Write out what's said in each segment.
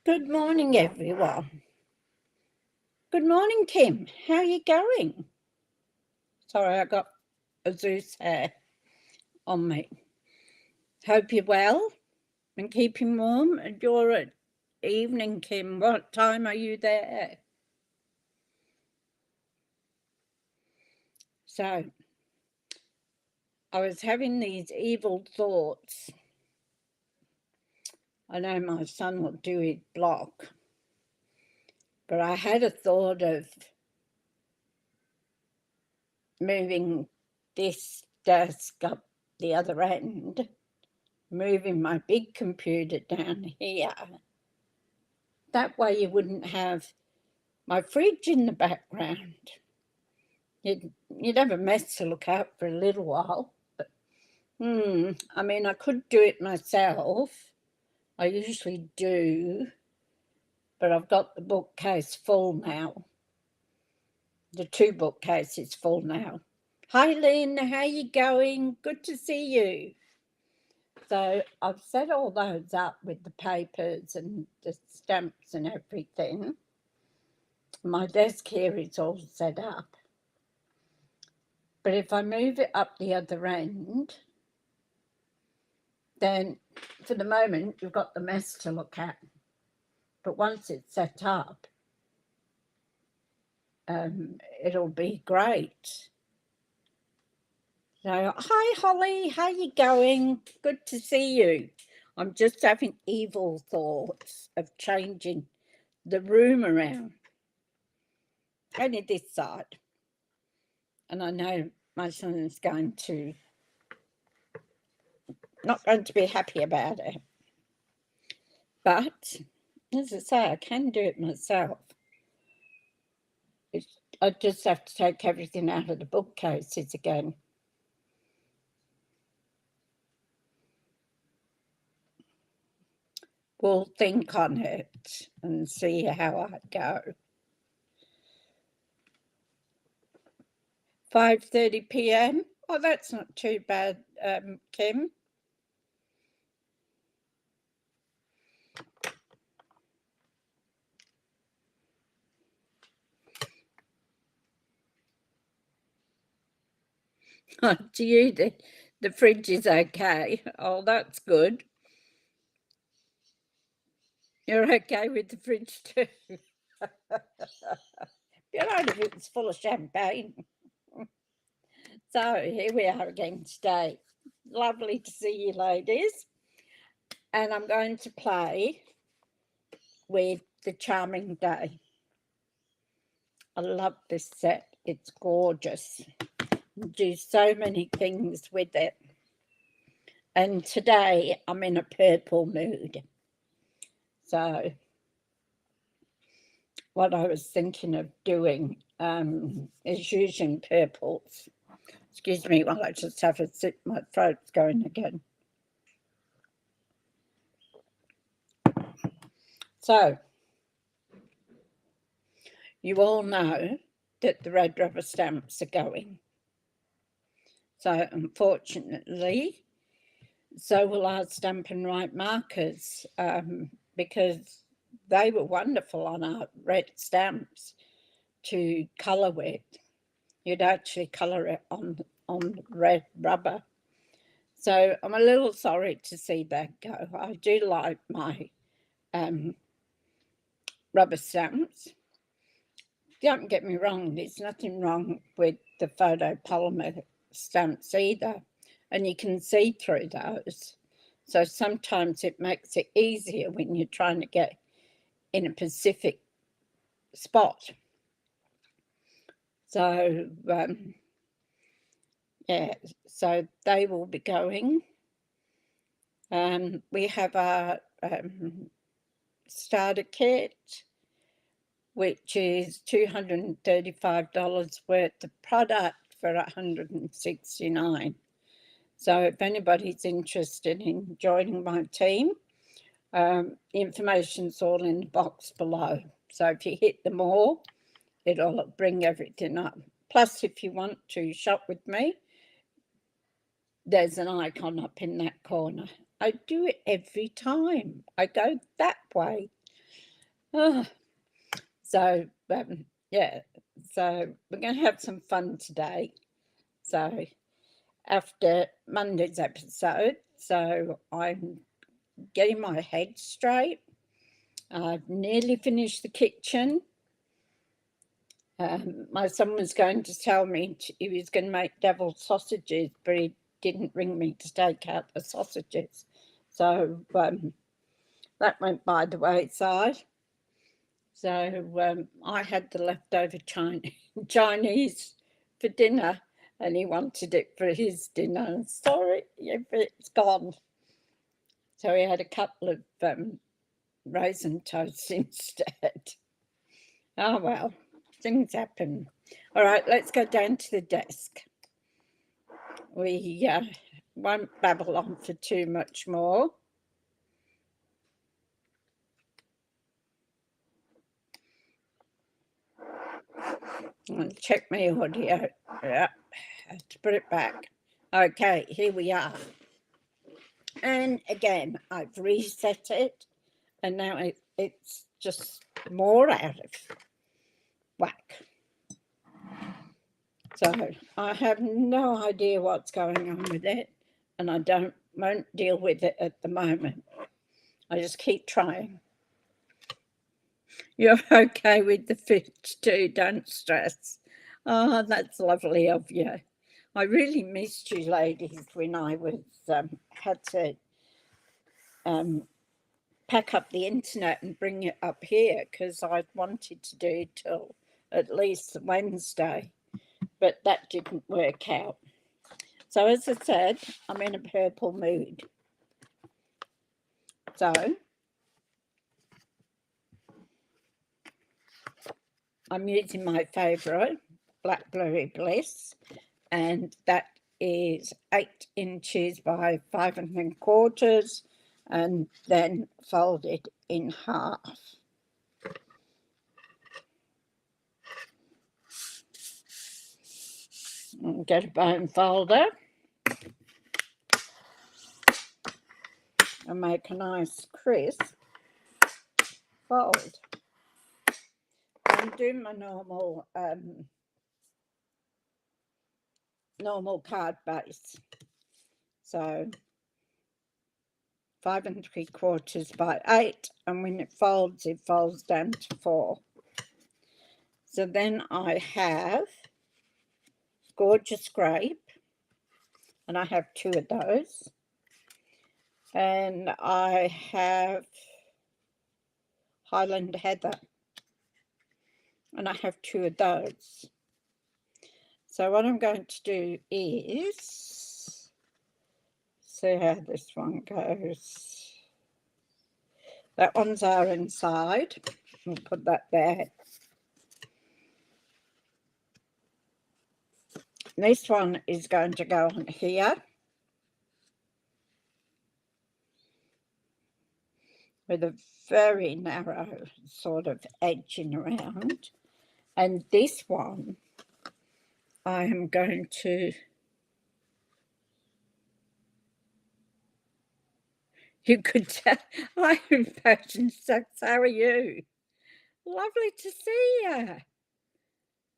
Good morning, everyone. Good morning, Kim. How are you going? Sorry, I got a Zeus hair on me. Hope you're well and keeping warm. And you're at evening, Kim. What time are you there? So, I was having these evil thoughts. I know my son will do his block, but I had a thought of moving this desk up the other end, moving my big computer down here. That way you wouldn't have my fridge in the background. You'd have a mess to look at for a little while. But, I mean, I could do it myself. I usually do, but I've got the bookcase full now. The 2 bookcases full now. Hi, Lynn. How you going? Good to see you. So I've set all those up with the papers and the stamps and everything. My desk here is all set up. But if I move it up the other end, then for the moment you've got the mess to look at. But once it's set up, it'll be great. So, hi Holly, how you going? Good to see you. I'm just having evil thoughts of changing the room around. Only this side. And I know my son is not going to be happy about it. But, as I say, I can do it myself. I just have to take everything out of the bookcases again. We'll think on it and see how I go. 5:30 p.m. Oh, that's not too bad, Kim. To you, the fridge is okay. Oh, that's good. You're okay with the fridge too. You're right if it was full of champagne. So here we are again today. Lovely to see you, ladies. And I'm going to play with the Charming Day. I love this set. It's gorgeous. Do so many things with it. And today I'm in a purple mood. So what I was thinking of doing is using purples. Excuse me while I just have a sip. My throat's going again. So you all know that the red rubber stamps are going. So unfortunately, so will our Stampin' Right markers, because they were wonderful on our red stamps to colour with. You'd actually colour it on red rubber. So I'm a little sorry to see that go. I do like my rubber stamps. Don't get me wrong, there's nothing wrong with the photopolymer stamps either, and you can see through those. So sometimes it makes it easier when you're trying to get in a specific spot. So, yeah, so they will be going. We have our starter kit, which is $235 worth of product for $169. So if anybody's interested in joining my team, information's all in the box below. So if you hit them all, it'll bring everything up. Plus, if you want to shop with me, there's an icon up in that corner. I do it every time I go that way. Oh, so, yeah, so we're going to have some fun today. So, after Monday's episode, so I'm getting my head straight. I've nearly finished the kitchen. My son was going to tell me he was going to make deviled sausages, but he didn't ring me to take out the sausages. So that went by the wayside. So I had the leftover Chinese for dinner, and he wanted it for his dinner. Sorry if it's gone. So he had a couple of raisin toasts instead. Oh well, things happen. All right, let's go down to the desk. We won't babble on for too much more. I'll check my audio. Yeah, have to put it back. Okay, here we are. And again, I've reset it, and now it's just more out of whack. So I have no idea what's going on with it, and I won't deal with it at the moment. I just keep trying. You're okay with the fit too, don't stress. Oh, that's lovely of you. I really missed you ladies when I was had to pack up the internet and bring it up here, because I'd wanted to do it till at least Wednesday, but that didn't work out. So as I said, I'm in a purple mood. So I'm using my favourite, Blackberry Bliss, and that is 8 inches by 5 3/4, and then folded in half. And get a bone folder and make a nice crisp fold. I'm doing my normal card base. So 5 3/4 by 8, and when it folds down to 4. So then I have Gorgeous Grape, and I have 2 of those. And I have Highland Heather, and I have 2 of those. So what I'm going to do is see how this one goes. That one's our inside. We'll put that there. This one is going to go on here with a very narrow sort of edging around. And this one, I am going to, you could tell, I'm in fashion sex. How are you? Lovely to see you.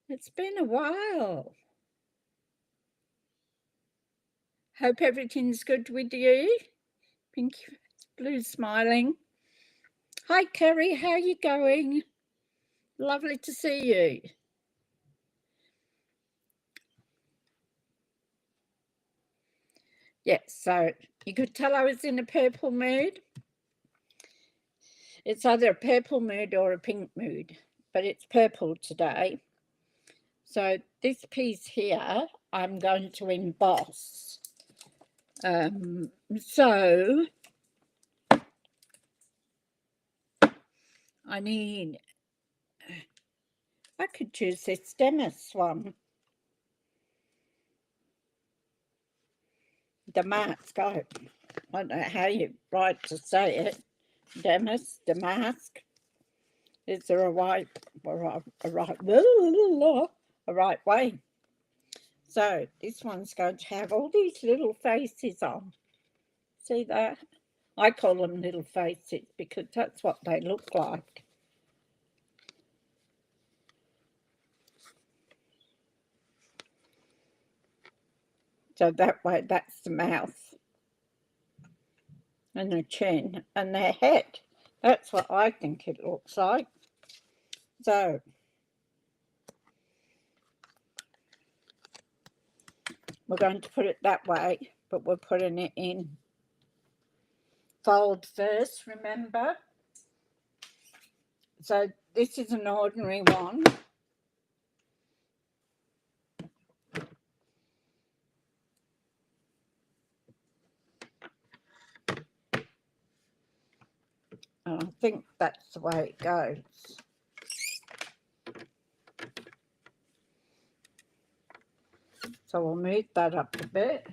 It's been a while. Hope everything's good with you. Pinky Blue smiling. Hi, Kerry. How are you going? Lovely to see you. Yes, so you could tell I was in a purple mood. It's either a purple mood or a pink mood, but it's purple today. So this piece here, I'm going to emboss. So I could choose this Damask one. Damask, I don't know how you right to say it. Damask. Is there a right way? So this one's going to have all these little faces on. See that? I call them little faces because that's what they look like. So that way, that's the mouth and the chin and their head. That's what I think it looks like. So we're going to put it that way, but we're putting it in fold first, remember? So this is an ordinary one. And I think that's the way it goes. So we'll move that up a bit.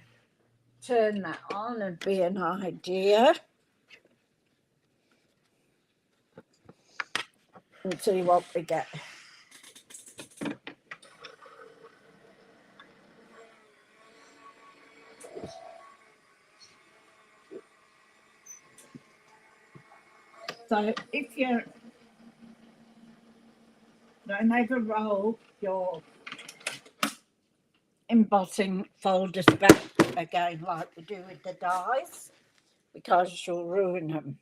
Turn that on and be an idea. And see what we get. So if you don't ever roll your embossing folders back again like we do with the dies, because you'll ruin them.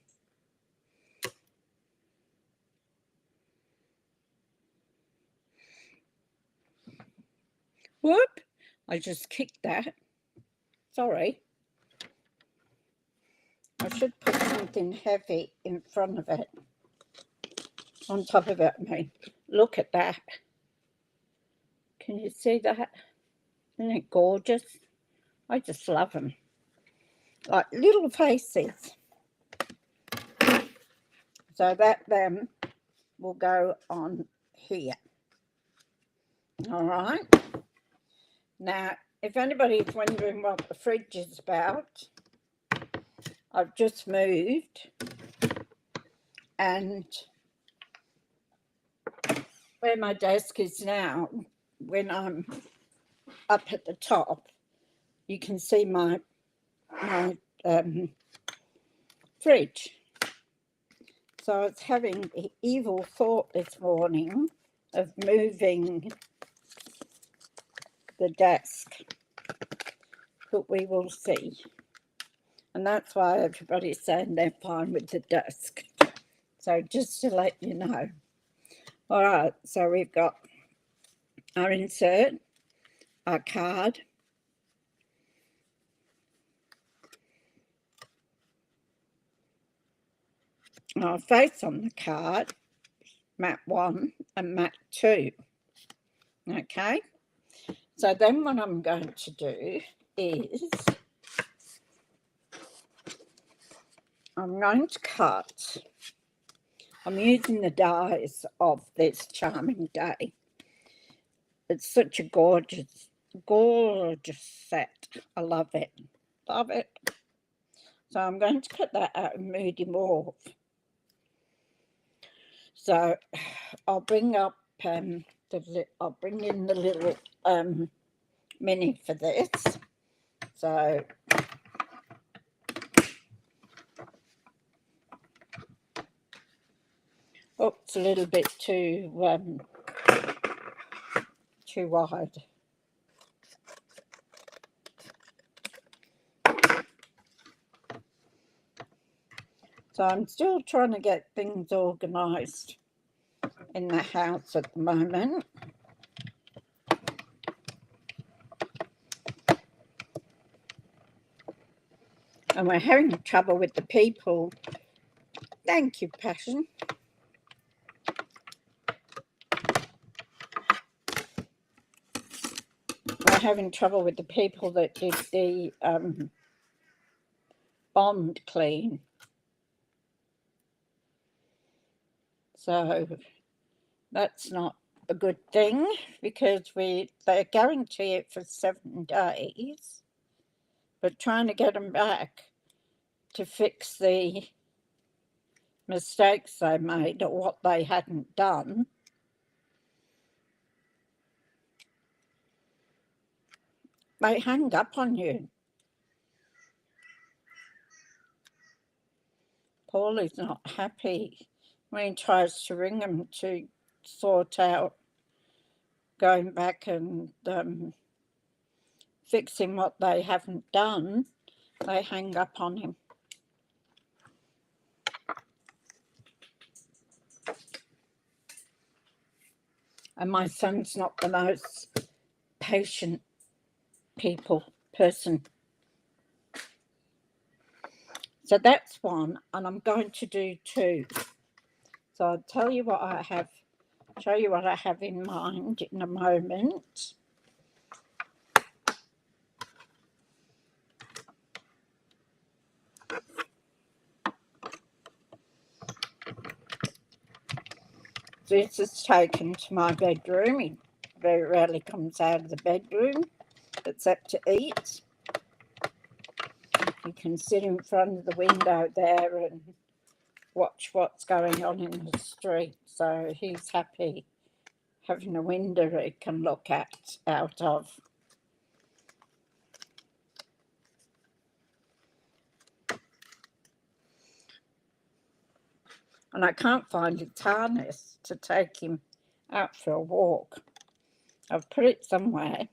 Whoop! I just kicked that. Sorry. I should put something heavy in front of it. On top of it, I mean. Look at that. Can you see that? Isn't it gorgeous? I just love them. Like little faces. So that then will go on here. All right. Now, if anybody's wondering what the fridge is about, I've just moved, and where my desk is now, when I'm up at the top, you can see my fridge. So I was having the evil thought this morning of moving the desk, but we will see. And that's why everybody's saying they're fine with the desk. So just to let you know. All right, so we've got our insert, our card, our face on the card, mat 1 and mat 2. Okay, so then what I'm going to do is I'm going to cut. I'm using the dies of this Charming Day. It's such a gorgeous, gorgeous set. I love it. Love it. So I'm going to cut that out of Moody Morph. So I'll bring up I'll bring in the little mini for this. So oh, it's a little bit too wide. So I'm still trying to get things organised in the house at the moment. And we're having trouble with the people. Thank you, Passion. We're having trouble with the people that did the bond clean. So that's not a good thing, because they guarantee it for 7 days, but trying to get them back to fix the mistakes they made or what they hadn't done, they hang up on you. Paulie's not happy when he tries to ring them to sort out going back and fixing what they haven't done, they hang up on him. And my son's not the most patient person. So that's one, and I'm going to do two. So I'll tell you what I have, show you what I have in mind in a moment. This is taken to my bedroom. He very rarely comes out of the bedroom except to eat. You can sit in front of the window there and watch what's going on in the street. So he's happy having a window he can look out of. And I can't find a harness to take him out for a walk. I've put it somewhere.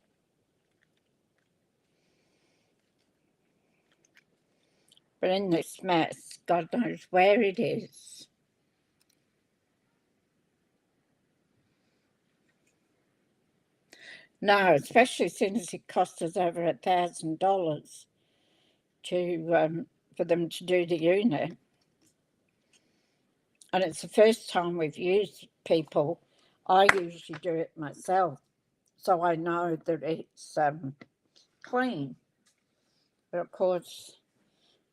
But in this mess, God knows where it is. No, especially since it cost us over $1,000 for them to do the unit. And it's the first time we've used people. I usually do it myself, so I know that it's clean. But of course,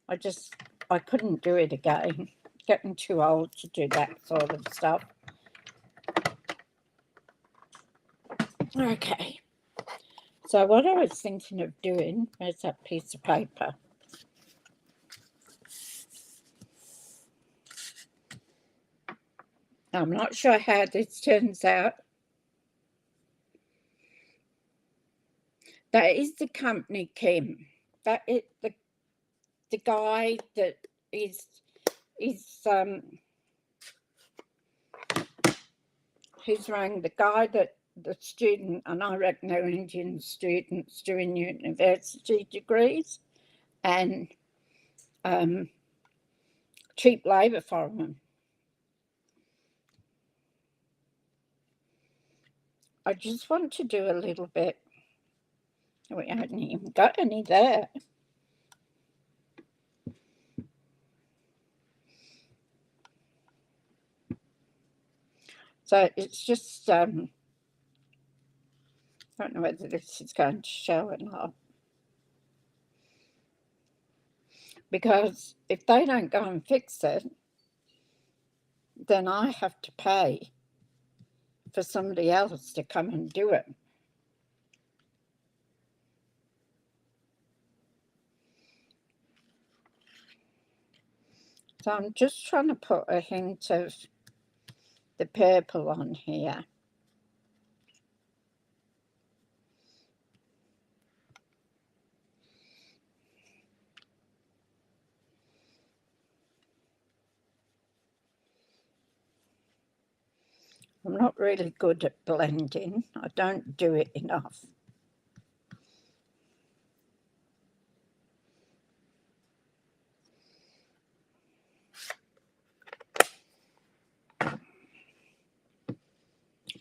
I couldn't do it again. Getting too old to do that sort of stuff. Okay. So what I was thinking of doing, where's that piece of paper? I'm not sure how this turns out. That is the company, Kim. That is the guy that is he's rang the guy that the student, and I reckon they're Indian students doing university degrees, and cheap labour for them. I just want to do a little bit. We haven't even got any there. So it's just, I don't know whether this is going to show or not. Because if they don't go and fix it, then I have to pay for somebody else to come and do it. So I'm just trying to put a hint of the purple on here. I'm not really good at blending. I don't do it enough.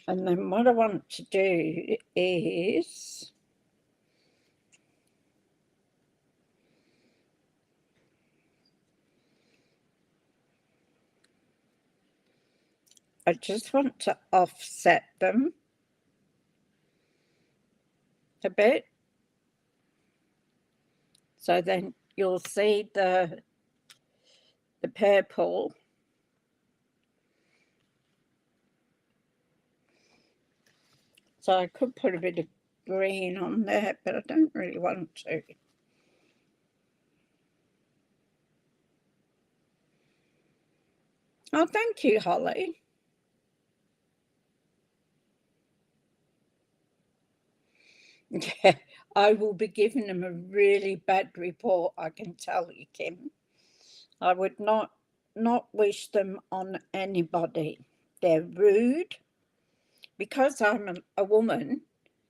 And then what I want to do is I just want to offset them a bit. So then you'll see the purple. So I could put a bit of green on there, but I don't really want to. Oh, thank you, Holly. Yeah, I will be giving them a really bad report, I can tell you, Kim. I would not wish them on anybody. They're rude. Because I'm a woman,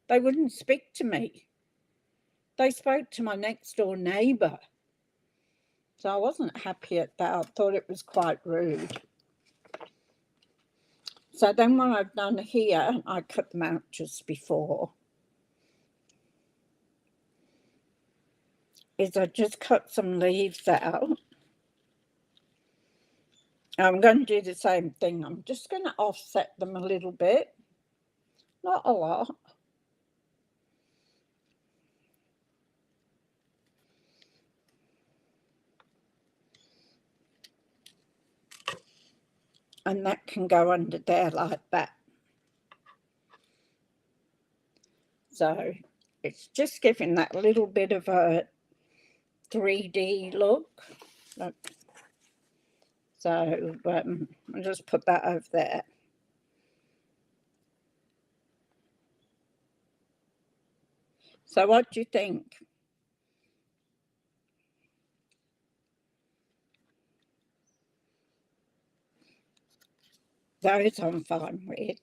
they wouldn't speak to me. they spoke to my next door neighbour. So I wasn't happy at that. I thought it was quite rude. So then what I've done here, I cut them out just before, is I just cut some leaves out. I'm going to do the same thing. I'm just going to offset them a little bit. Not a lot. And that can go under there like that. So it's just giving that little bit of a 3D look. So I'll just put that over there. So what do you think? Those I'm fine with.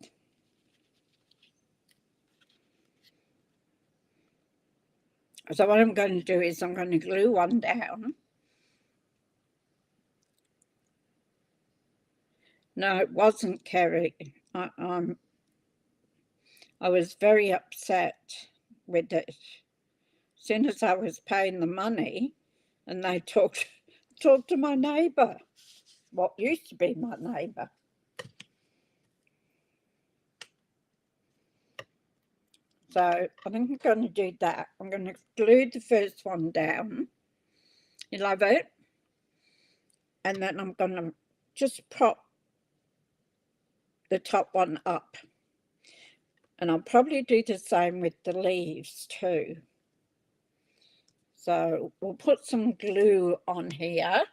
So what I'm going to do is I'm going to glue one down. No, it wasn't Kerry. I was very upset with it. As soon as I was paying the money, and they talked to my neighbour, what used to be my neighbour. So I think I'm going to do that. I'm going to glue the first one down. You love it? And then I'm going to just prop the top one up. And I'll probably do the same with the leaves too. So we'll put some glue on here.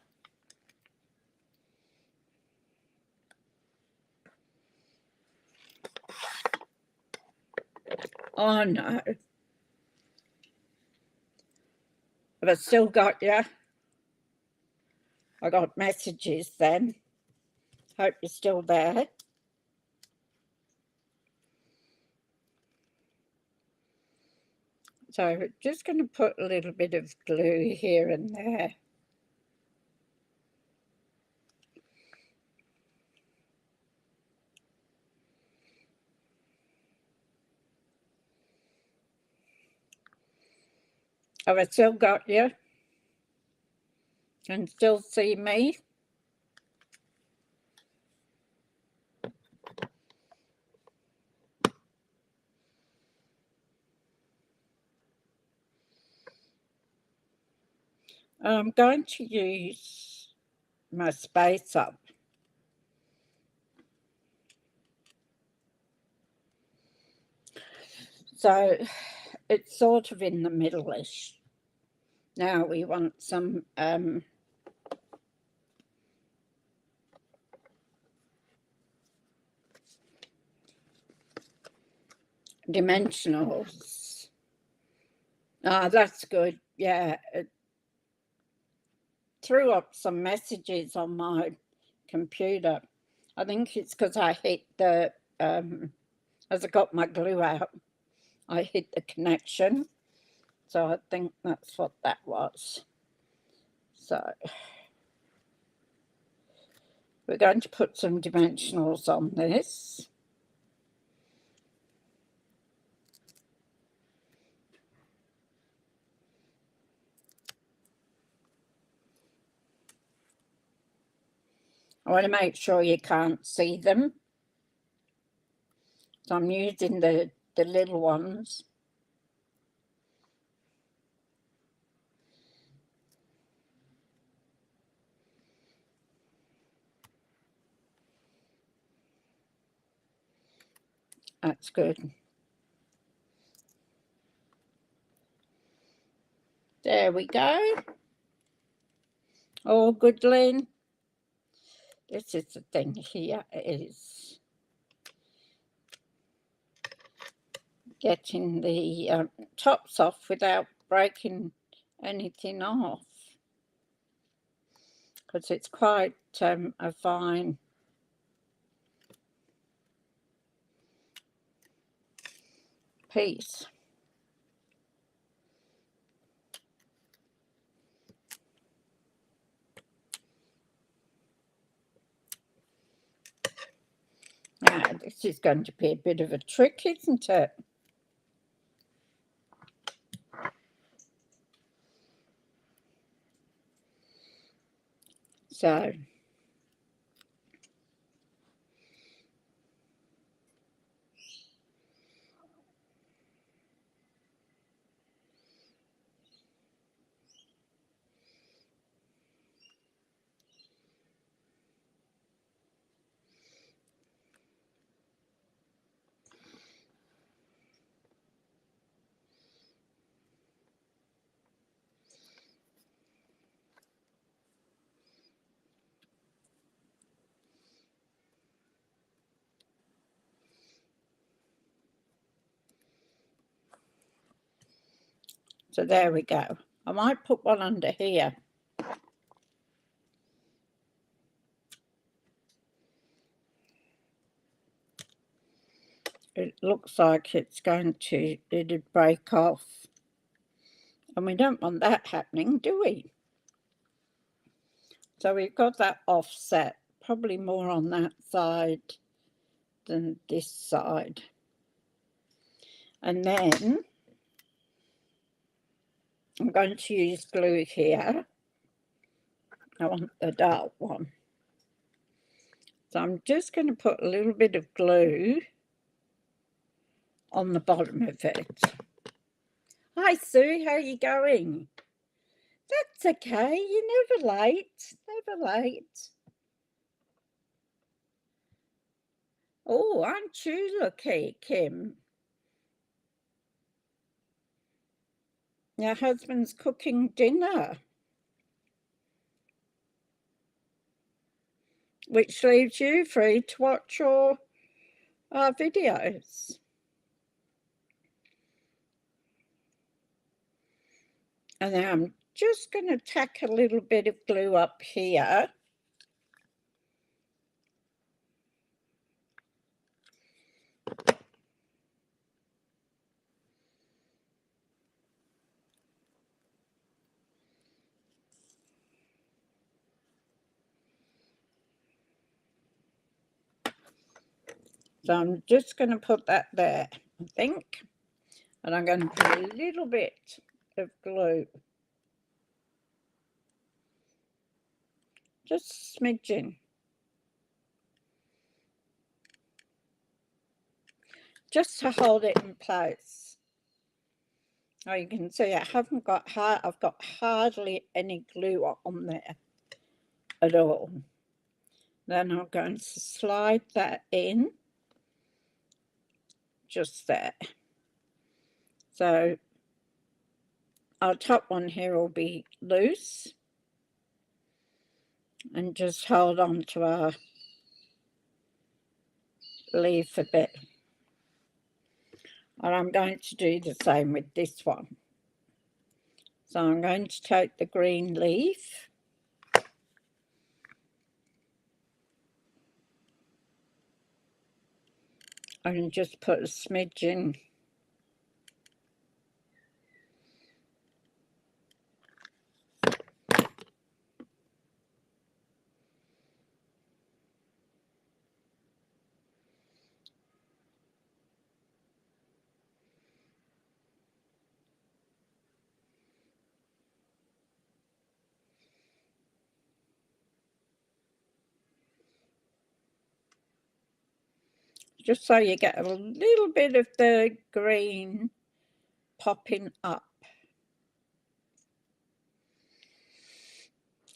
Oh no. But I still got you. I got messages then. Hope you're still there. So just going to put a little bit of glue here and there. Have I still got you? Can still see me? I'm going to use my space up. So it's sort of in the middle-ish. Now we want some dimensionals. Ah, that's good. Yeah, it threw up some messages on my computer. I think it's because I hit the, as I got my glue out, I hit the connection. So I think that's what that was. So we're going to put some dimensionals on this. I want to make sure you can't see them. So I'm using the little ones. That's good. There we go. Oh, good, Lynn. This is the thing here, is getting the tops off without breaking anything off, because it's quite a fine piece. Now, this is going to be a bit of a trick, isn't it? So, so there we go. I might put one under here. It looks like it's going to, it'd break off. And we don't want that happening, do we? So we've got that offset, probably more on that side than this side. And then I'm going to use glue here. I want the dark one. So I'm just going to put a little bit of glue on the bottom of it. Hi Sue, how are you going? That's okay, you're never late, never late. Oh, aren't you lucky, Kim? Your husband's cooking dinner, which leaves you free to watch your videos. And then I'm just going to tack a little bit of glue up here. So I'm just going to put that there, I think. And I'm going to put a little bit of glue. Just smidgen. Just to hold it in place. Now you can see I haven't got I've got hardly any glue on there at all. Then I'm going to slide that in just there. So our top one here will be loose, and just hold on to our leaf a bit. And I'm going to do the same with this one. So I'm going to take the green leaf and just put a smidgen just so you get a little bit of the green popping up.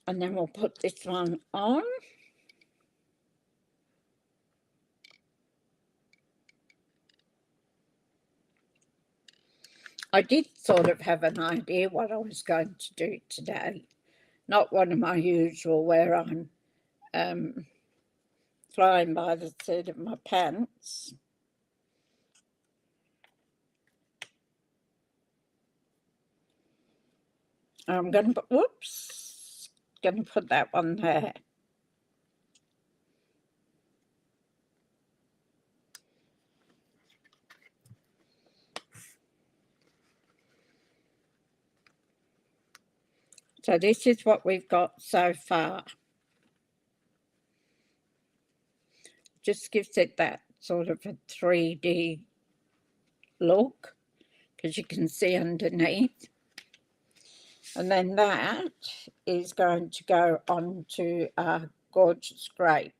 And then we'll put this one on. I did sort of have an idea what I was going to do today. Not one of my usual where I'm flying by the seat of my pants. I'm going to put, going to put that one there. So this is what we've got so far. just gives it that sort of a 3D look, because you can see underneath. And then that is going to go onto a gorgeous grape.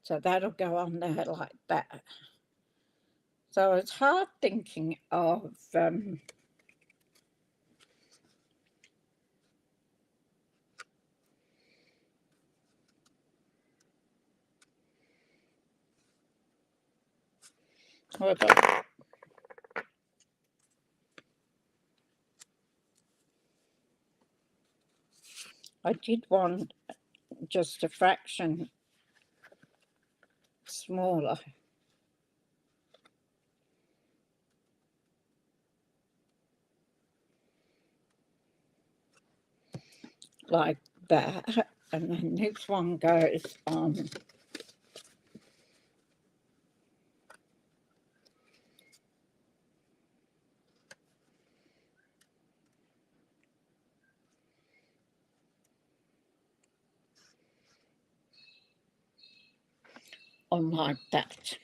So that'll go on there like that. So it's hard thinking of hold on. I did want just a fraction smaller. Like that. And then this one goes on like that.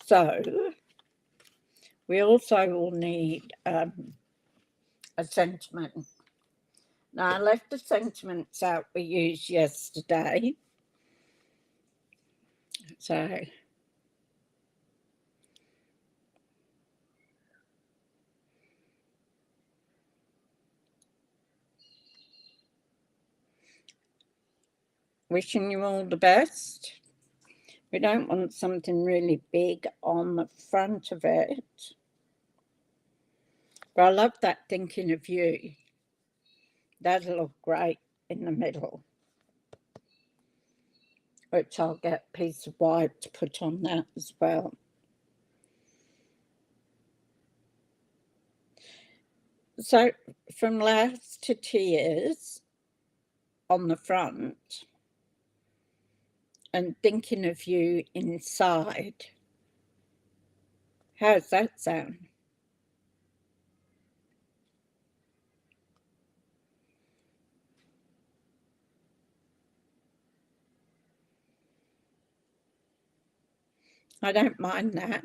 So we also will need a sentiment. Now I left the sentiments out we used yesterday. So wishing you all the best. We don't want something really big on the front of it. But I love that thinking of you. That'll look great in the middle. Which I'll get a piece of white to put on that as well. So from laughs to tears on the front and thinking of you inside. How's that sound? I don't mind that.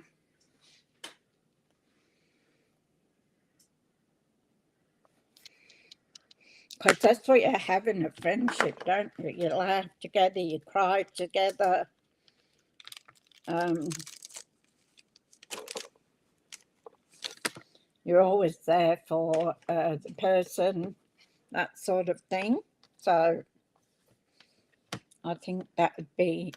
Because that's what you have in a friendship, don't you? You laugh together, you cry together. You're always there for the person, that sort of thing. So I think that would be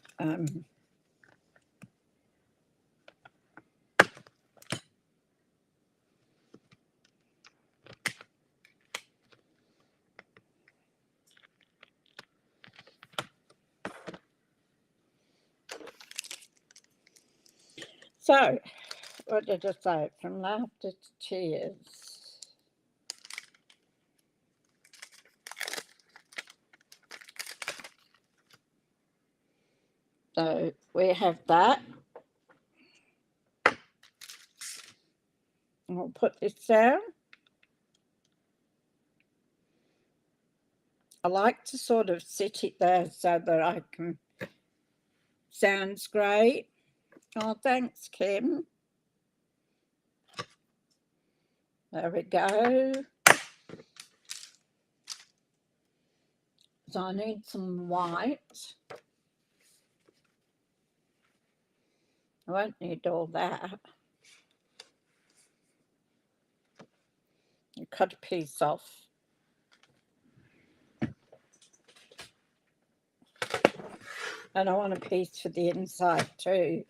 so what did I say? From laughter to tears. So we have that. We'll put this down. I like to sort of sit it there so that I can. Sounds great. Oh, thanks, Kim. There we go. So I need some white. I won't need all that. You cut a piece off. And I want a piece for the inside too.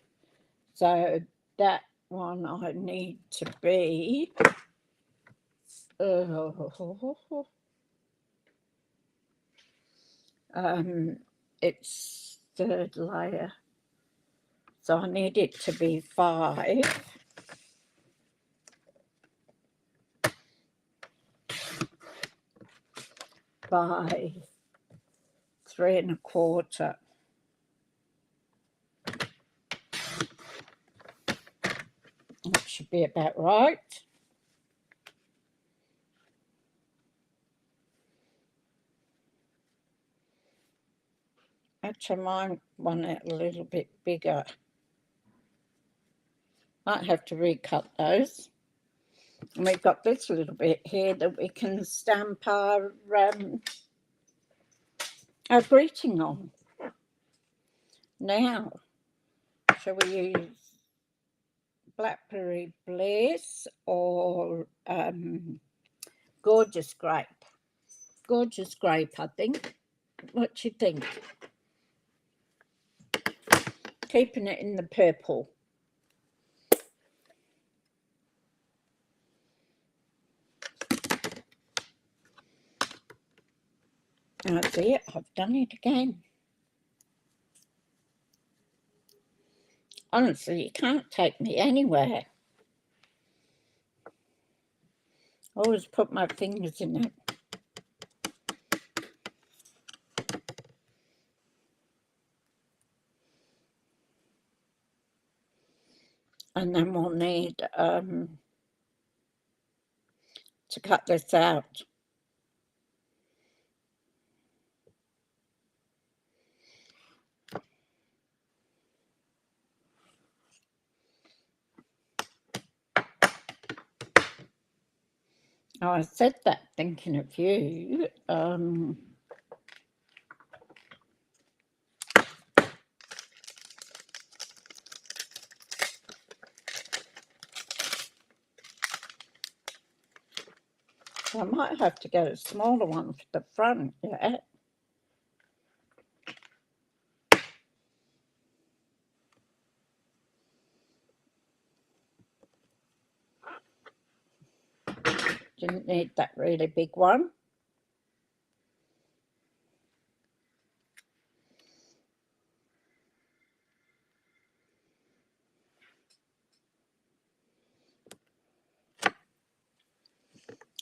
So that one I need to be. It's third layer. So I need it to be 5. By 3 1/4. That should be about right. Actually, mine want it a little bit bigger. Might have to recut those. And we've got this little bit here that we can stamp our greeting on. Now, shall we use Blackberry Bliss or Gorgeous Grape? Gorgeous Grape, I think. What do you think? Keeping it in the purple. That's it, I've done it again. Honestly, you can't take me anywhere. I always put my fingers in it. And then we'll need to cut this out. Oh, I said that thinking of you. I might have to get a smaller one for the front, yeah. Didn't need that really big one.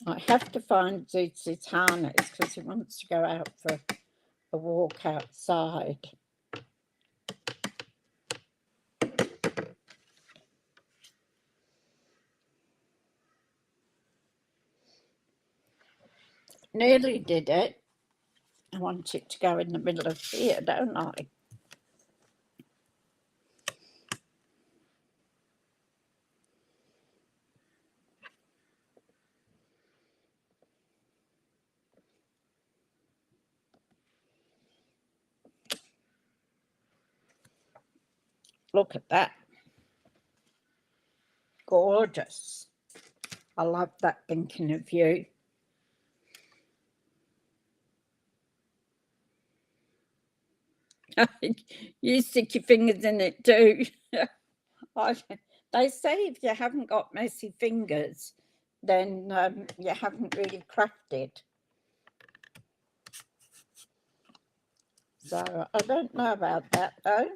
I have to find Zuzie's harness because he wants to go out for a walk outside. Nearly did it. I want it to go in the middle of here, don't I? Look at that. Gorgeous. I love that thinking of you. You stick your fingers in it too. They say if you haven't got messy fingers, then you haven't really crafted. So I don't know about that though.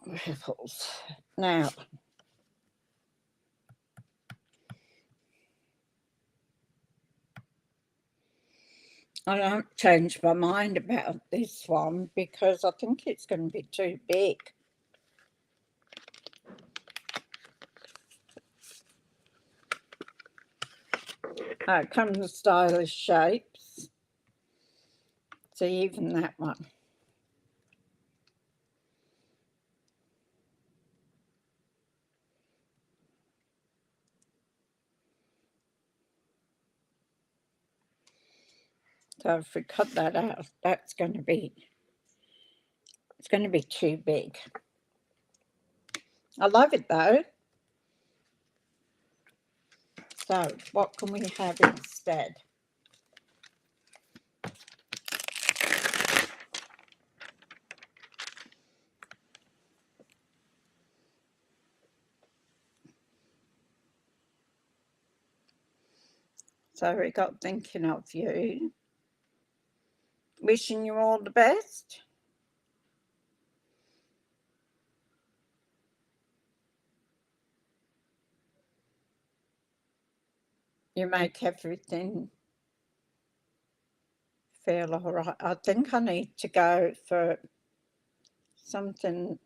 Ripples. Now, I don't change my mind about this one because I think it's going to be too big. It comes in stylish shapes. So even that one. So if we cut that out, it's going to be too big. I love it though. So what can we have instead? So we got thinking of you. Wishing you all the best. You make everything feel all right. I think I need to go for something,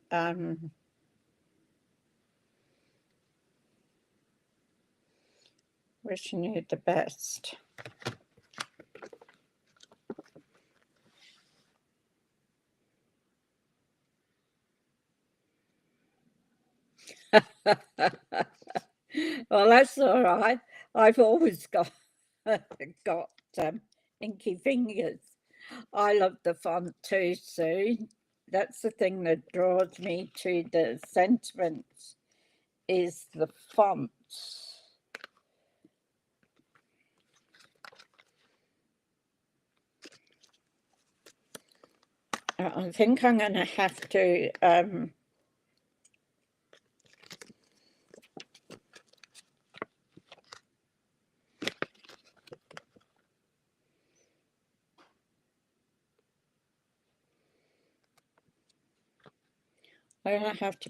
wishing you the best. Well, that's all right. I've always got inky fingers. I love the font too, Sue. That's the thing that draws me to the sentiments, is the font. I think I'm going to have to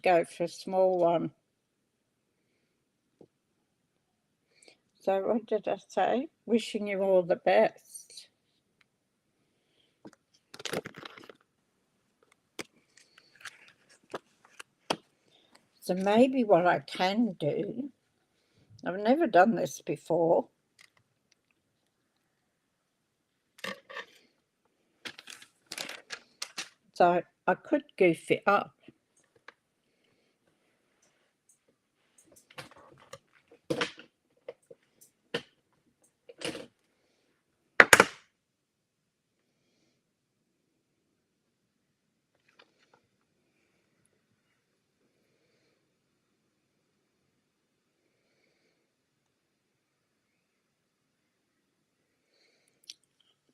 go for a small one. So what did I say? Wishing you all the best. So maybe what I can do, I've never done this before. So I could goof it up.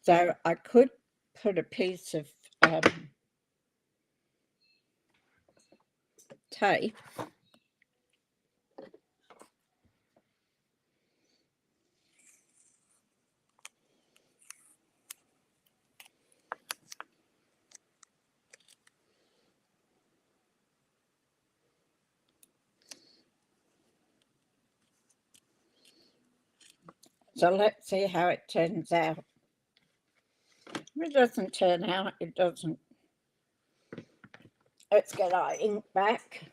So I could put a piece of tape so let's see how it turns out. If it doesn't turn out, it doesn't. Let's get our ink back.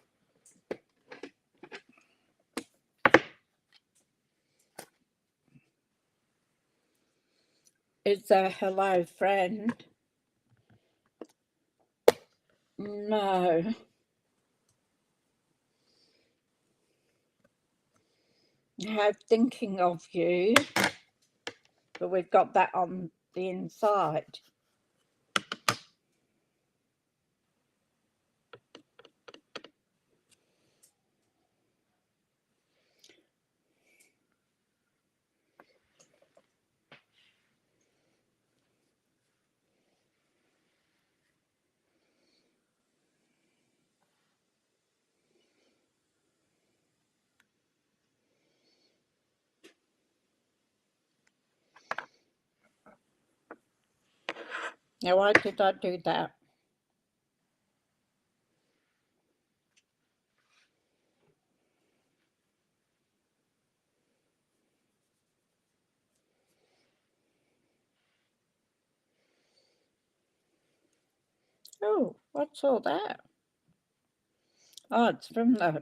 It's a hello friend. No. I'm thinking of you, but we've got that on the inside. Now, why did I do that? Oh, what's all that? Oh, it's from the...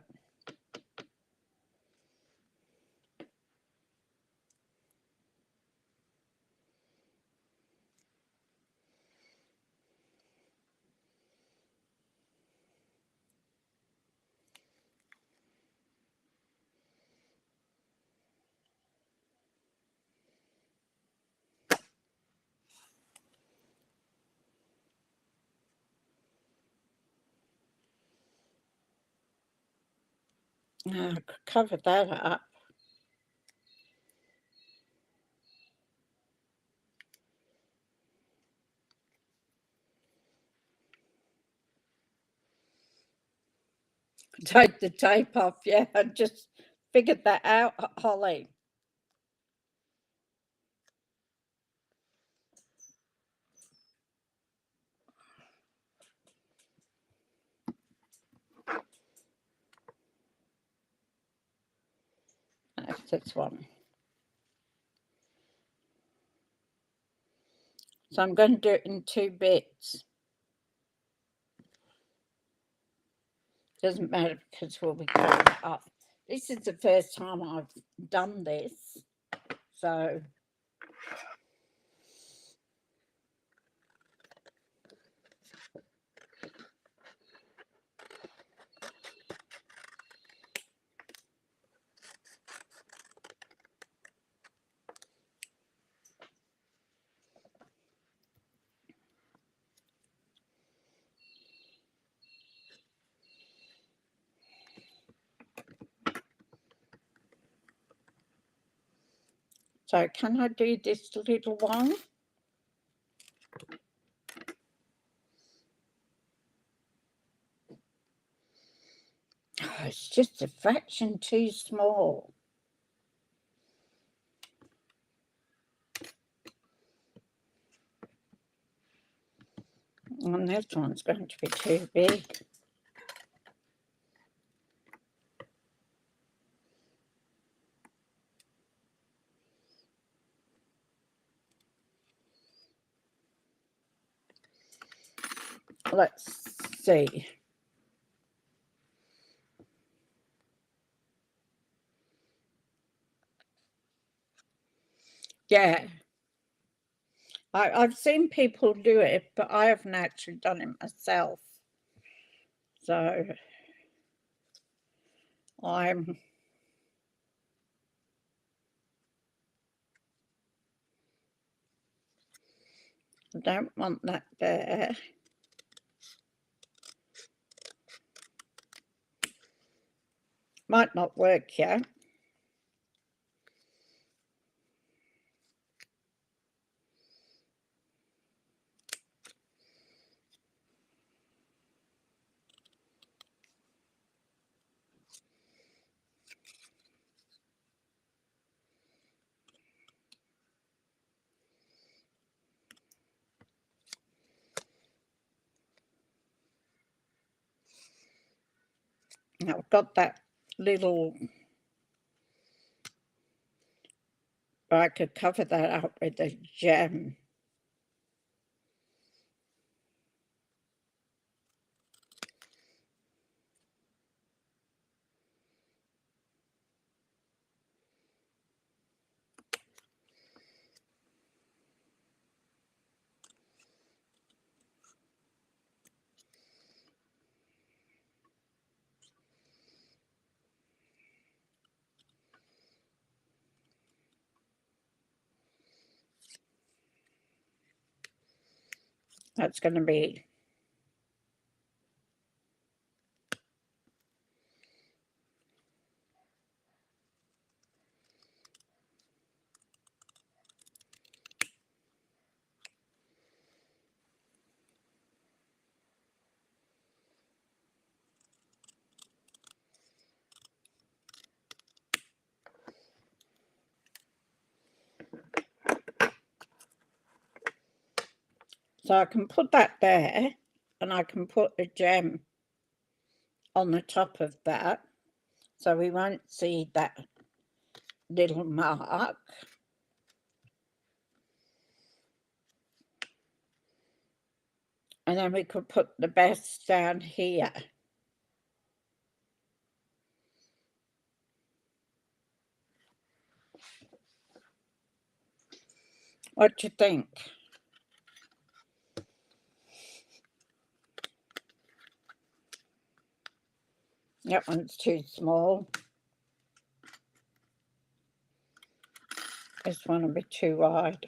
I could cover that up. Take the tape off, yeah, I just figured that out, Holly. That's this one. So I'm going to do it in 2 bits. Doesn't matter because we'll be cutting it up. This is the first time I've done this, so can I do this little one? Oh, it's just a fraction too small. And this one's going to be too big. Let's see. Yeah. I've seen people do it, but I haven't actually done it myself. So I don't want that there. Might not work yet. Now I've got that little, I could cover that up with a gem. That's going to be so I can put that there and I can put a gem on the top of that so we won't see that little mark. And then we could put the best down here. What do you think? That one's too small. This one will be too wide.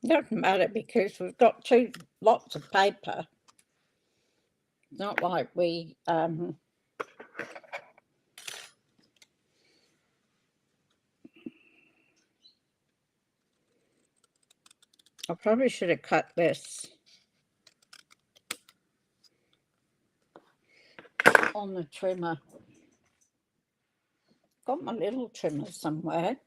Doesn't matter because we've got lots of paper. It's not like we I probably should have cut this on the trimmer. Got my little trimmer somewhere.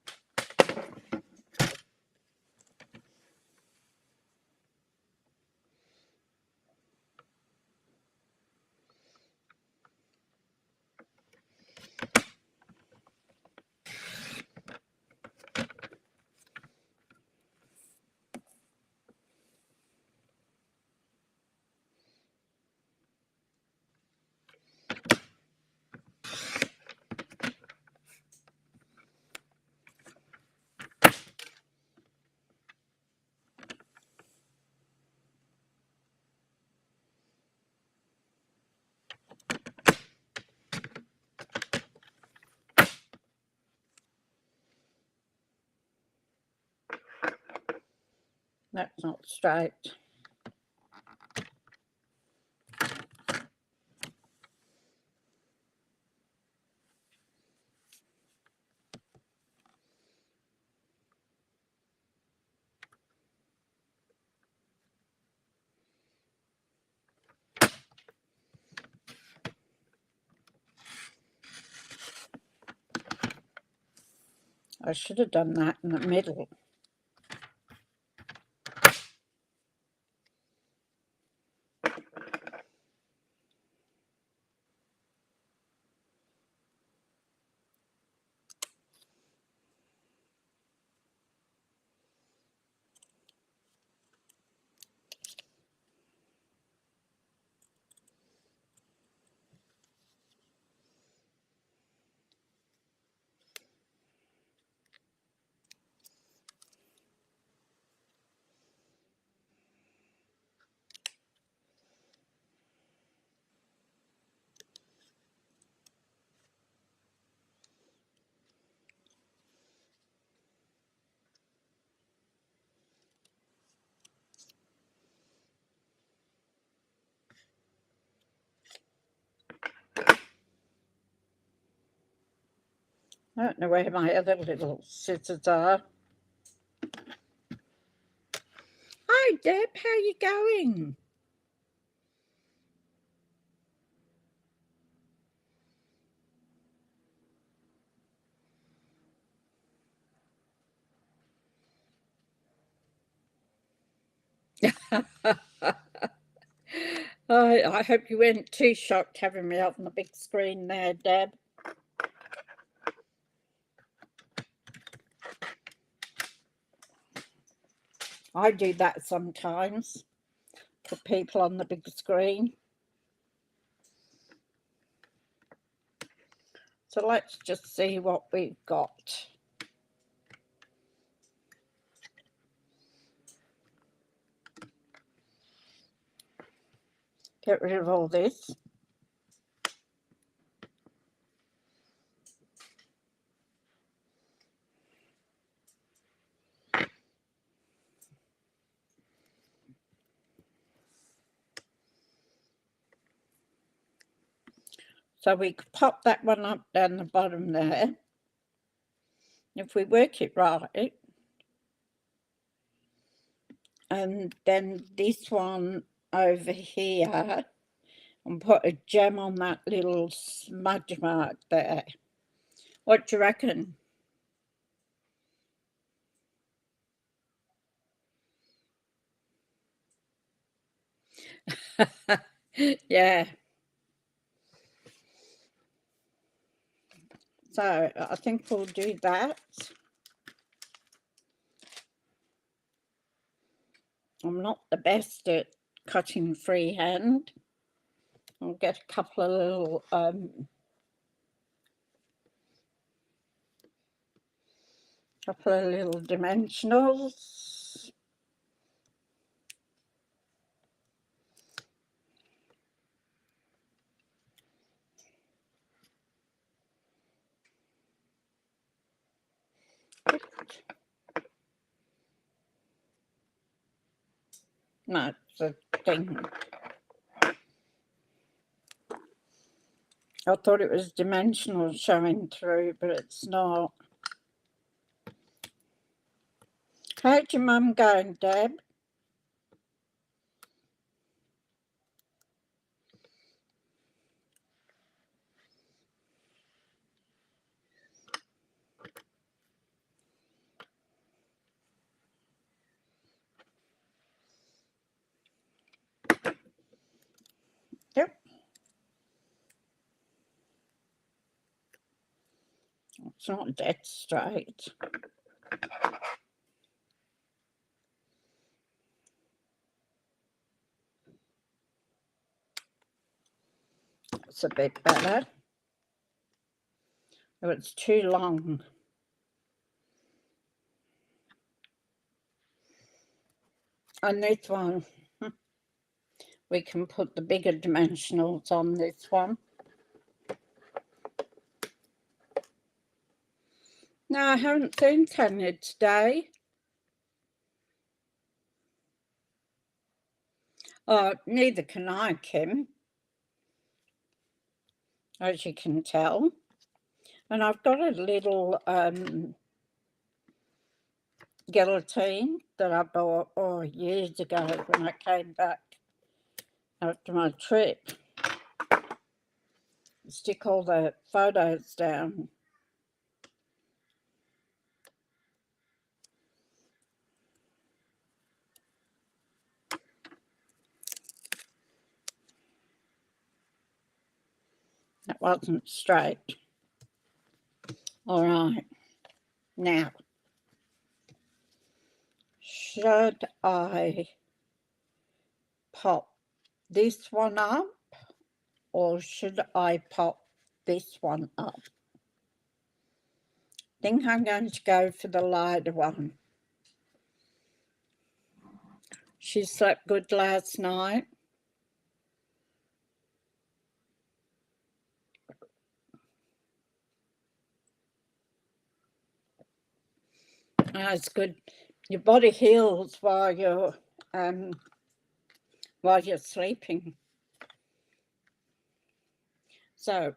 That's not straight. I should have done that in the middle. I don't know where my other little scissors are. Hi, Deb, how are you going? I hope you weren't too shocked having me up on the big screen there, Deb. I do that sometimes, put people on the big screen. So let's just see what we've got. Get rid of all this. So we could pop that one up down the bottom there. If we work it right, and then this one over here, and put a gem on that little smudge mark there. What do you reckon? Yeah. So I think we'll do that. I'm not the best at cutting freehand. I'll get a couple of little dimensionals. No, it's a thing. I thought it was dimensional showing through, but it's not. How's your mum going, Deb? Yep. It's not dead straight. It's a bit better. Oh, it's too long. And this one, we can put the bigger dimensionals on this one. No, I haven't seen Tanya today. Oh, neither can I, Kim, as you can tell. And I've got a little guillotine that I bought years ago when I came back after my trip. Stick all the photos down. That wasn't straight. All right. Now, should I pop this one up or should I pop this one up? I think I'm going to go for the lighter one. She slept good last night. It's good. Your body heals while you're sleeping. So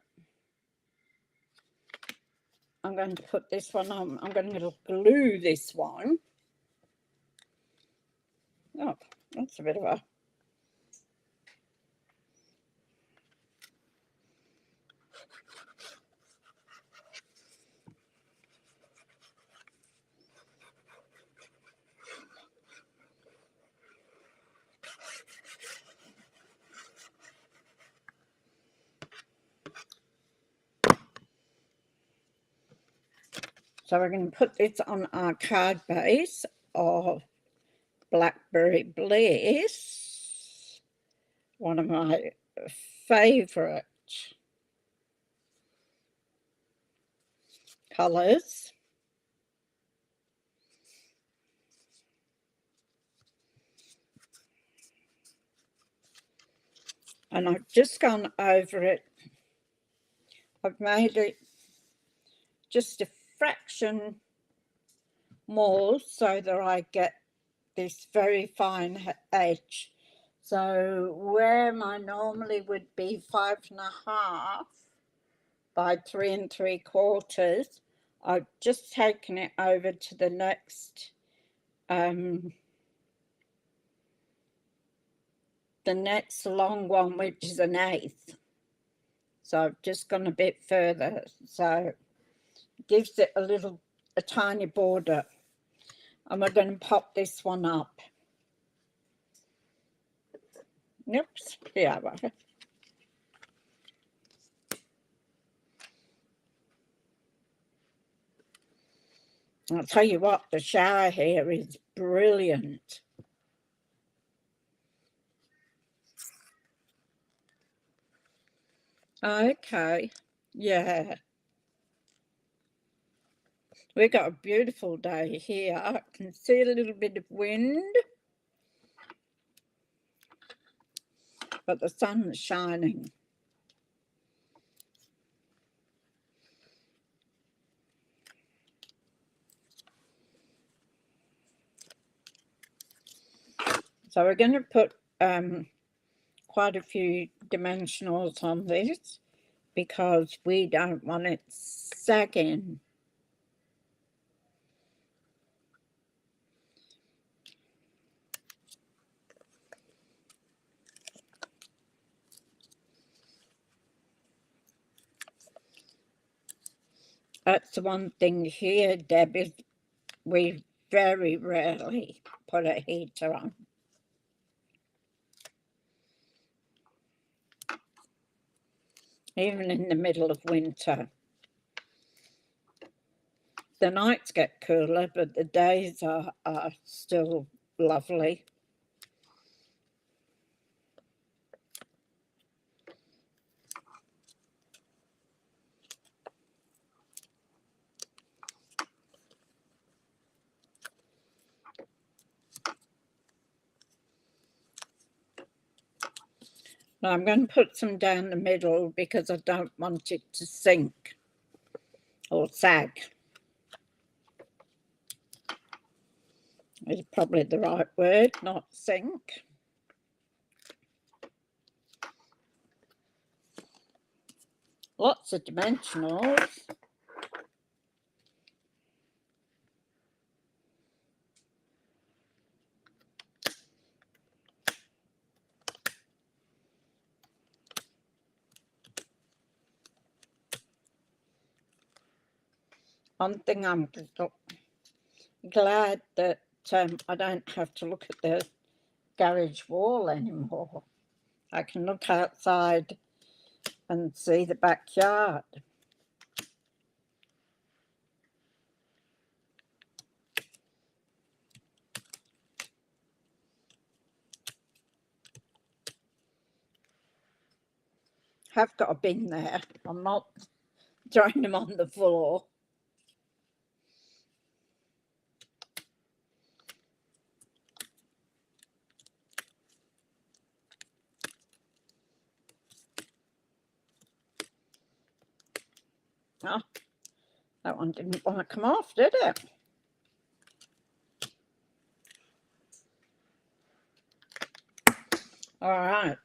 I'm going to put this one on. I'm going to glue this one. Oh, that's a bit of a... So we're going to put this on our card base of Blackberry Bliss, one of my favourite colours. And I've just gone over it. I've made it just a fraction more so that I get this very fine edge. So where my normally would be 5.5 by 3 3/4, I've just taken it over to the next long one, which is 1/8. So I've just gone a bit further, so it gives it a tiny border. And we're going to pop this one up. Oops, yeah. I'll tell you what, the shower here is brilliant. Okay, yeah. We've got a beautiful day here. I can see a little bit of wind, but the sun's shining. So we're going to put quite a few dimensionals on this because we don't want it sagging. That's the one thing here, Deb, is we very rarely put a heater on. Even in the middle of winter. The nights get cooler, but the days are still lovely. Now I'm going to put some down the middle because I don't want it to sink or sag. Is probably the right word, not sink. Lots of dimensionals. One thing I'm glad that I don't have to look at the garage wall anymore. I can look outside and see the backyard. Have got a bin there. I'm not throwing them on the floor. Oh, that one didn't want to come off, did it? All right.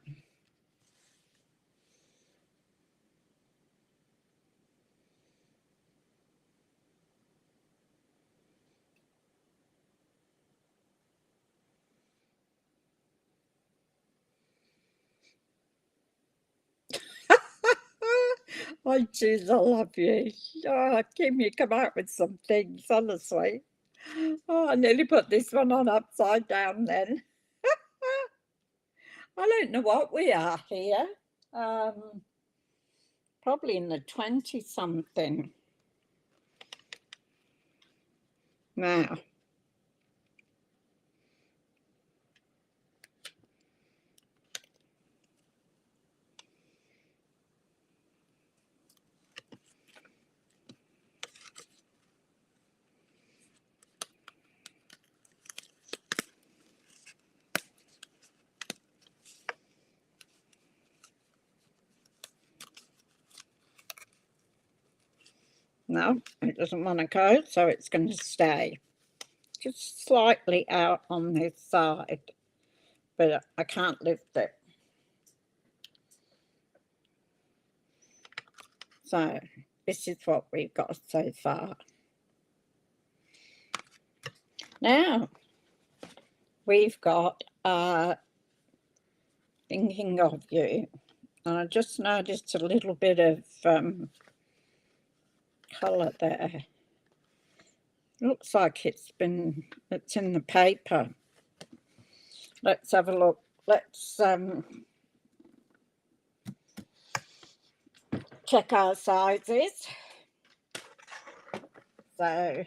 Oh, jeez, I love you. Oh, Kim, you come out with some things, honestly. Oh, I nearly put this one on upside down then. I don't know what we are here. Probably in the 20-something. Now, no, it doesn't want to go, so it's going to stay. Just slightly out on this side, but I can't lift it. So this is what we've got so far. Now we've got Thinking of You, and I just noticed a little bit of colour there. Looks like it's in the paper. Let's have a look. Let's check our sizes. So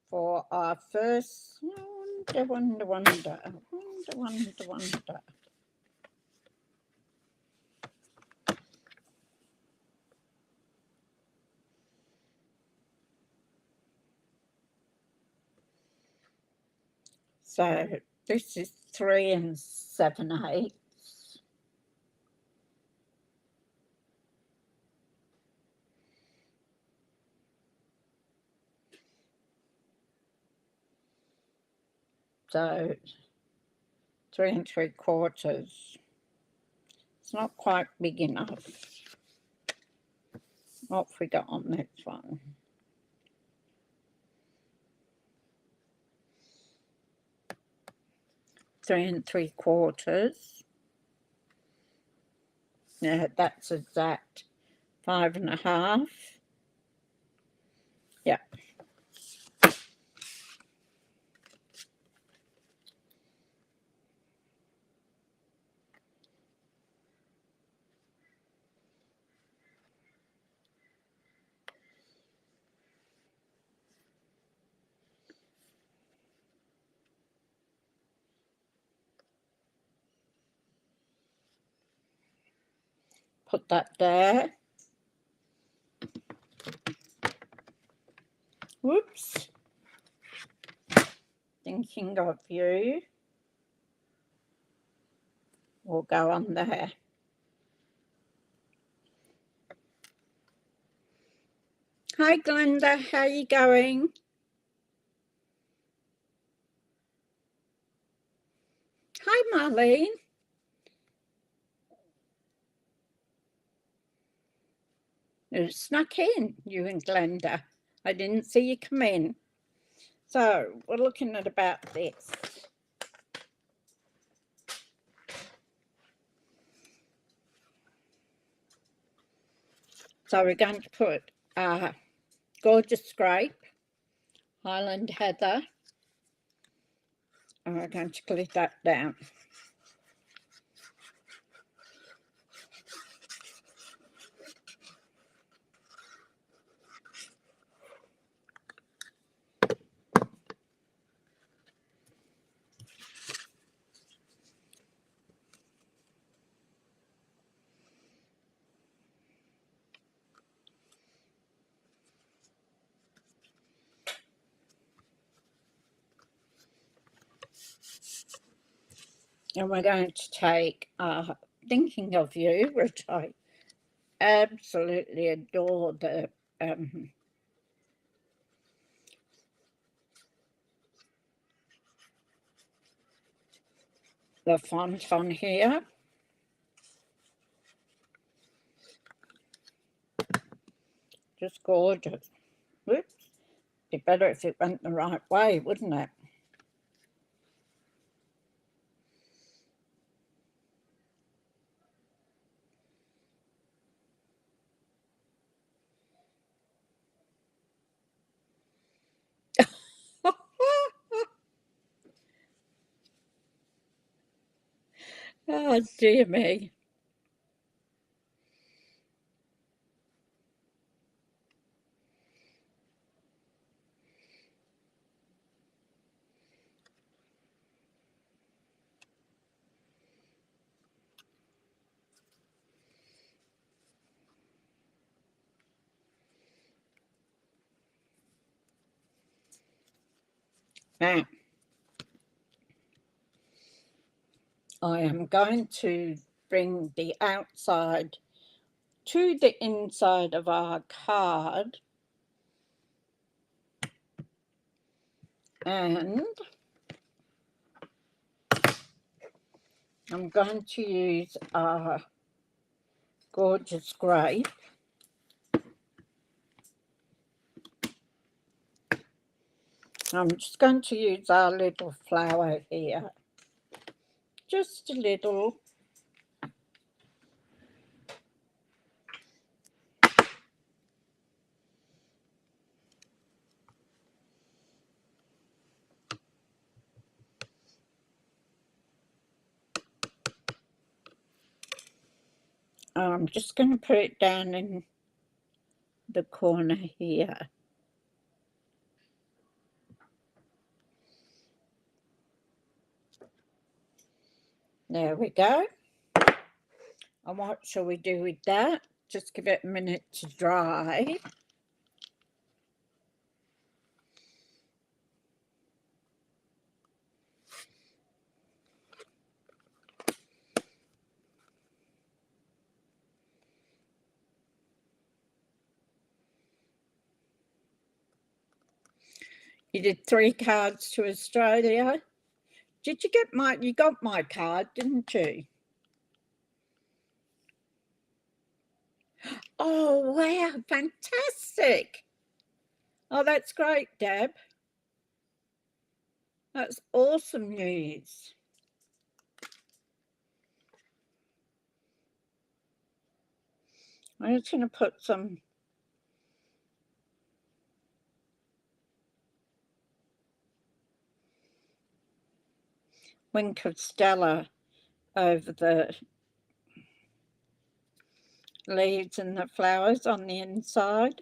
for our first, wonder. So this is 3 7/8. So 3 3/4. It's not quite big enough. What have we got on this one? Three 3/4. Yeah, that's exact 5.5. Yeah. Put that there. Whoops. Thinking of You will go on there. Hi Glenda, how you going? Hi Marlene. You snuck in, you and Glenda. I didn't see you come in. So we're looking at about this. So we're going to put Gorgeous Scrape, Highland Heather, and we're going to glue that down. And we're going to take Thinking of You, which I absolutely adore the font on here. Just gorgeous. Whoops. Be better if it went the right way, wouldn't it? Oh, dear me. Now, I am going to bring the outside to the inside of our card, and I'm going to use our Gorgeous Grape. I'm just going to use our little flower here, just a little. I'm just going to put it down in the corner here. There we go. And what shall we do with that? Just give it a minute to dry. You did 3 cards to Australia. Did you get you got my card, didn't you? Oh, wow, fantastic. Oh, that's great, Deb. That's awesome news. I'm just going to put some Wink of Stella over the leaves and the flowers on the inside.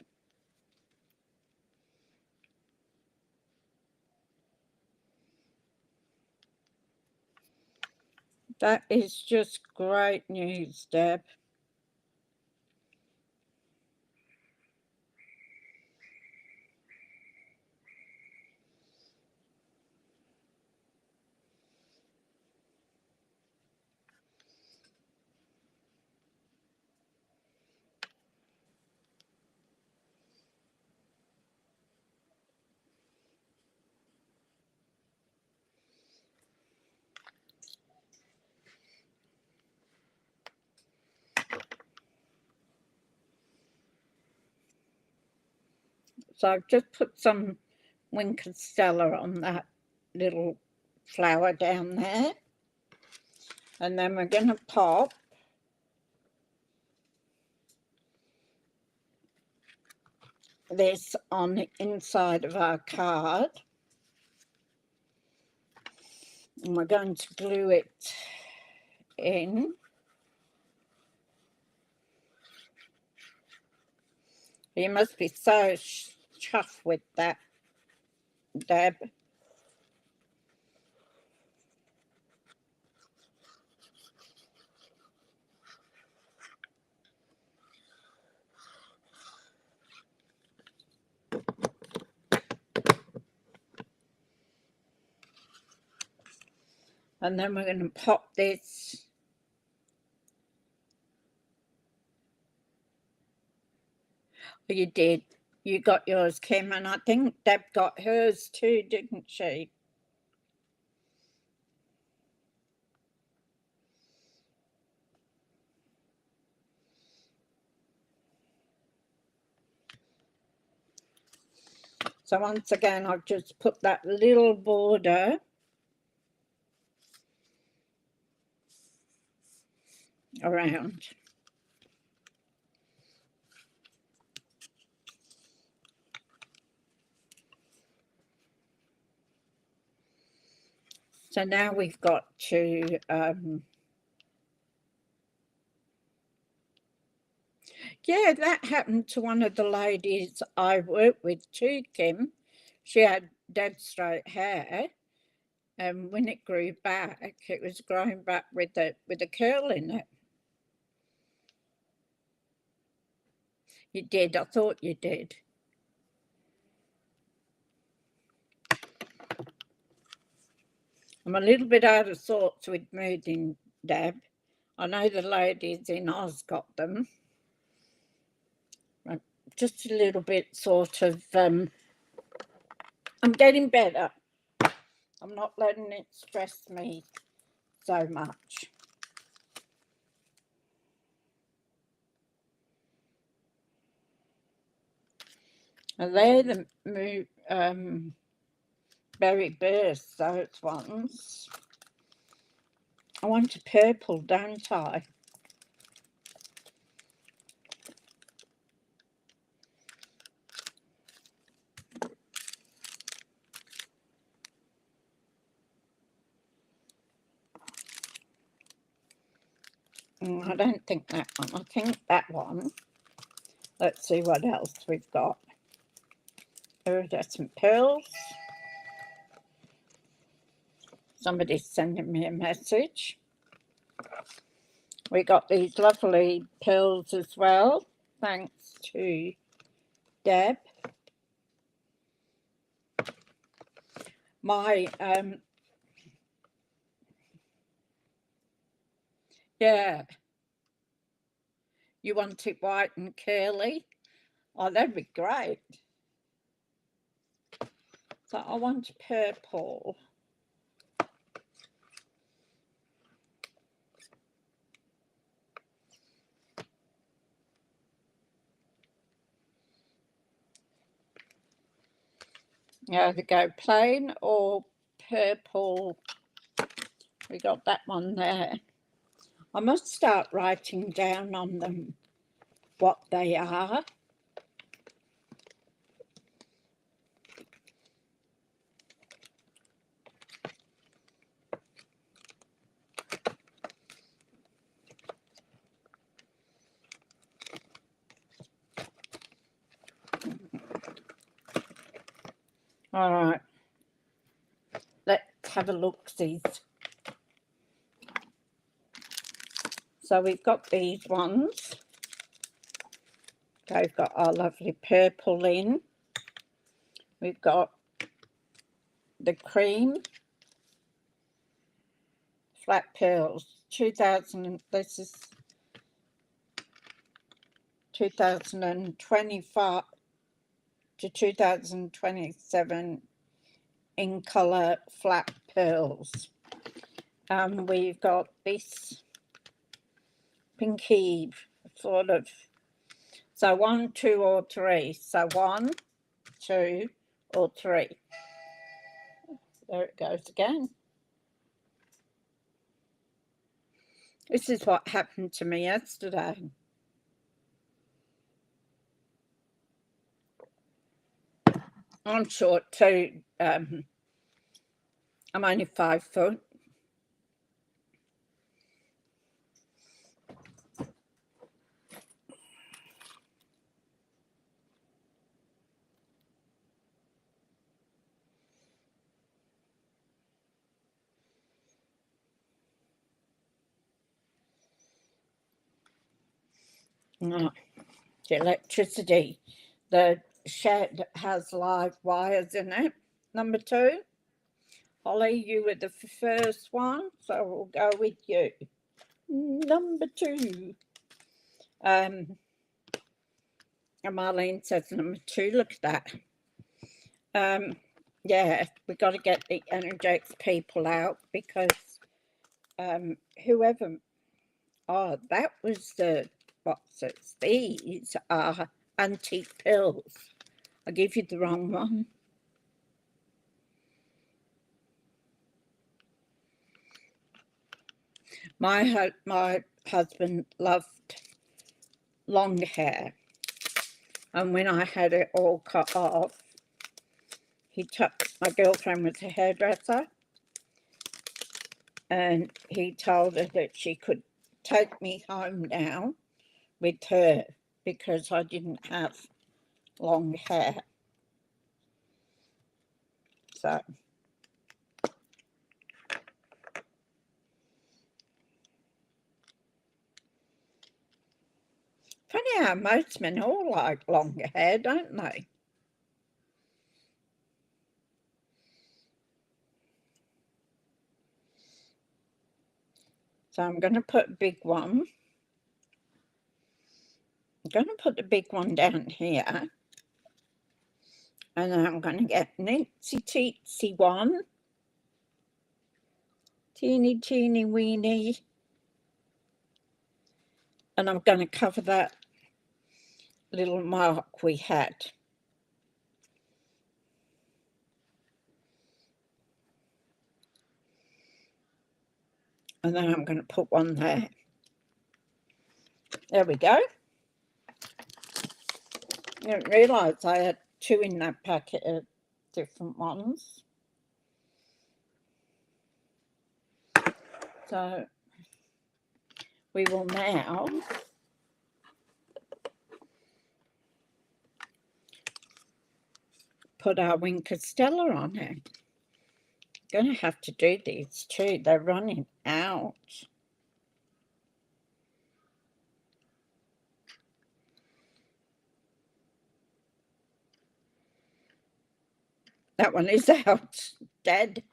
That is just great news, Deb. So I've just put some Winker Stella on that little flower down there. And then we're going to pop this on the inside of our card. And we're going to glue it in. You must be so chuffed with that, Deb. And then we're going to pop this you did. You got yours, Kim, and I think Deb got hers too, didn't she? So once again, I've just put that little border around. So now we've got to yeah, that happened to one of the ladies I worked with too, Kim. She had dead straight hair, and when it grew back, it was growing back with a curl in it. You did. I thought you did. I'm a little bit out of sorts with moving, Deb. I know the ladies in Oz got them. I'm just a little bit sort of, I'm getting better. I'm not letting it stress me so much. And they're the berry burst, those ones. I want a purple, don't I? I don't think that one. I think that one. Let's see what else we've got. Iridescent pearls. Somebody's sending me a message. We got these lovely pearls as well, thanks to Deb. My, yeah, you want it white and curly? Oh, that'd be great. So I want purple. Either go plain or purple. We got that one there. I must start writing down on them what they are. All right, let's have a look-see. So we've got these ones. They've got our lovely purple in. We've got the cream flat pearls, 2000. This is 2025 to 2027 in colour flat pearls. We've got this pinky sort of, so 1, 2 or 3. So 1, 2 or 3. There it goes again. This is what happened to me yesterday. I'm short too. I'm only 5 foot. Oh, the electricity. The shed has live wires in it. Number 2. Holly, you were the first one, so we'll go with you. Number 2. And Marlene says number 2. Look at that. Yeah, we got to get the energetics people out because whoever. Oh, that was the boxes. These are antique pills. I gave you the wrong one. My husband loved long hair, and when I had it all cut off, he took, my girlfriend was a hairdresser, and he told her that she could take me home now with her because I didn't have long hair. So funny how most men all like longer hair, don't they? So I'm going to put a big one. I'm going to put the big one down here. And then I'm going to get an itsy teensy one. Teeny, teeny, weeny. And I'm going to cover that little mark we had. And then I'm going to put one there. There we go. I didn't realise I had 2 in that packet of different ones. So we will now put our Wink Stella on it. Going to have to do these too. They're running out. That one is out. Dead.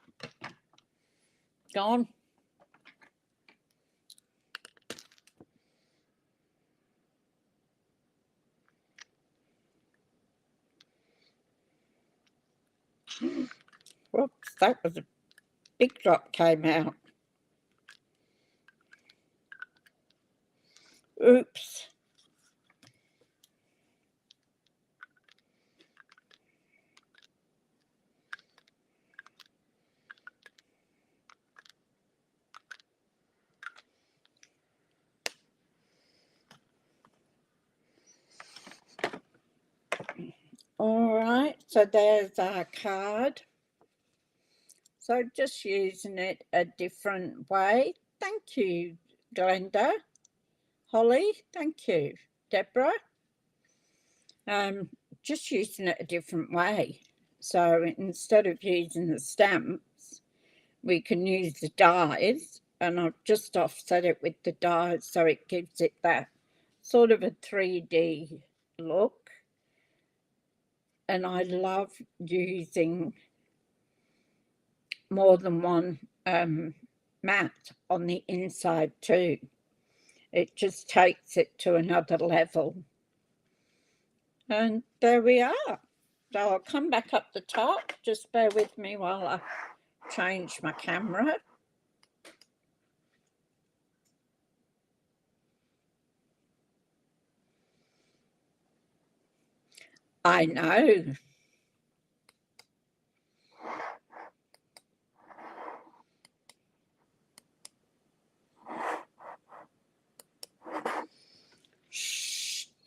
Gone. Whoops, that was a big drop came out. Oops. All right, so there's our card. So just using it a different way. Thank you, Glenda. Holly, thank you. Deborah. Just using it a different way. So instead of using the stamps, we can use the dies, and I've just offset it with the dies so it gives it that sort of a 3D look. And I love using more than one mat on the inside too. It just takes it to another level. And there we are. So I'll come back up the top. Just bear with me while I change my camera. I know.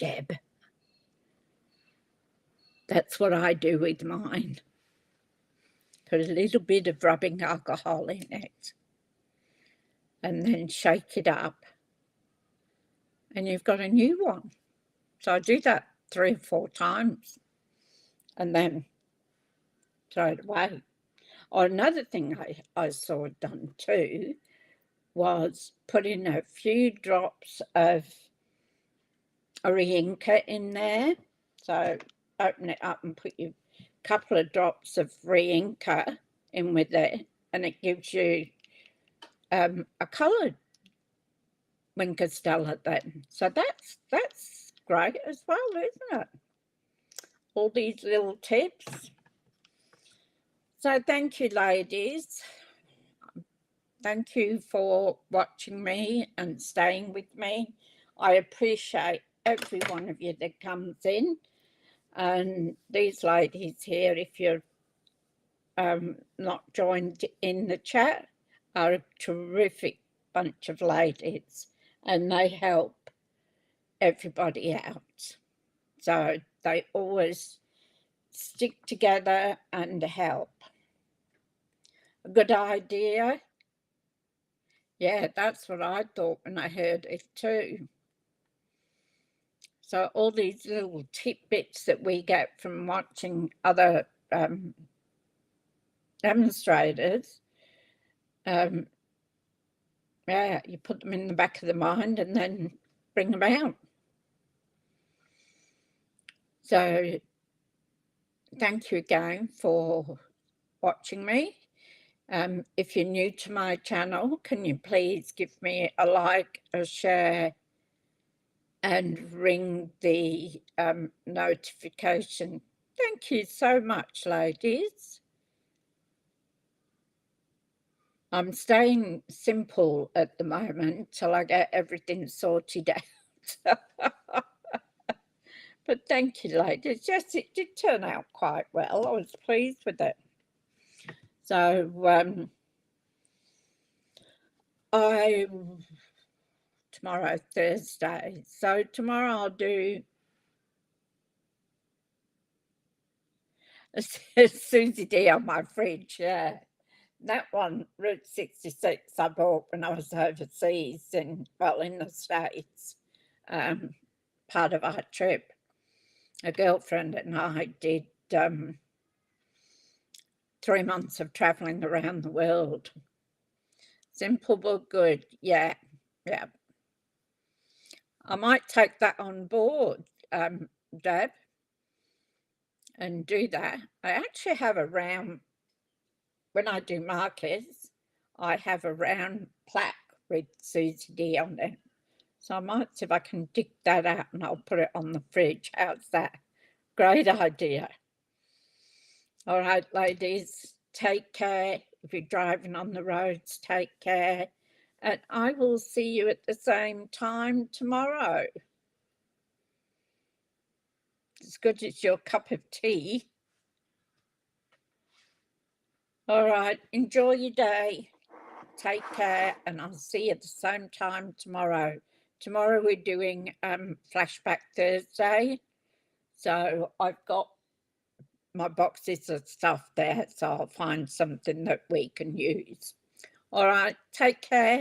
Deb. That's what I do with mine. Put a little bit of rubbing alcohol in it and then shake it up, and you've got a new one. So I do that 3 or 4 times and then throw it away. Or another thing I saw done too was put in a few drops of re-inker in there. So open it up and put your couple of drops of re-inker in with it, and it gives you a coloured Winker Stella then. So that's great as well, isn't it? All these little tips. So thank you, ladies. Thank you for watching me and staying with me. I appreciate every one of you that comes in. And these ladies here, if you're not joined in the chat, are a terrific bunch of ladies, and they help everybody out. So they always stick together and help. A good idea? Yeah, that's what I thought when I heard it too. So all these little tidbits that we get from watching other demonstrators, yeah, you put them in the back of the mind and then bring them out. So thank you again for watching me. If you're new to my channel, can you please give me a like, a share, and ring the notification. Thank you so much, ladies. I'm staying simple at the moment till I get everything sorted out. But thank you, ladies. Yes, it did turn out quite well. I was pleased with it. So tomorrow, Thursday. So tomorrow I'll do Suzie Dee on my fridge, yeah. That one, Route 66, I bought when I was overseas in the States. Part of our trip. A girlfriend and I did 3 months of traveling around the world. Simple but good, yeah. I might take that on board, Deb, and do that. I actually have a round, when I do markers, I have a round plaque with Suzie Dee on it. So I might see if I can dig that out and I'll put it on the fridge. How's that? Great idea. All right, ladies, take care. If you're driving on the roads, take care. And I will see you at the same time tomorrow. As good as your cup of tea. All right, enjoy your day. Take care, and I'll see you at the same time tomorrow. Tomorrow we're doing Flashback Thursday. So I've got my boxes of stuff there, so I'll find something that we can use. All right, take care.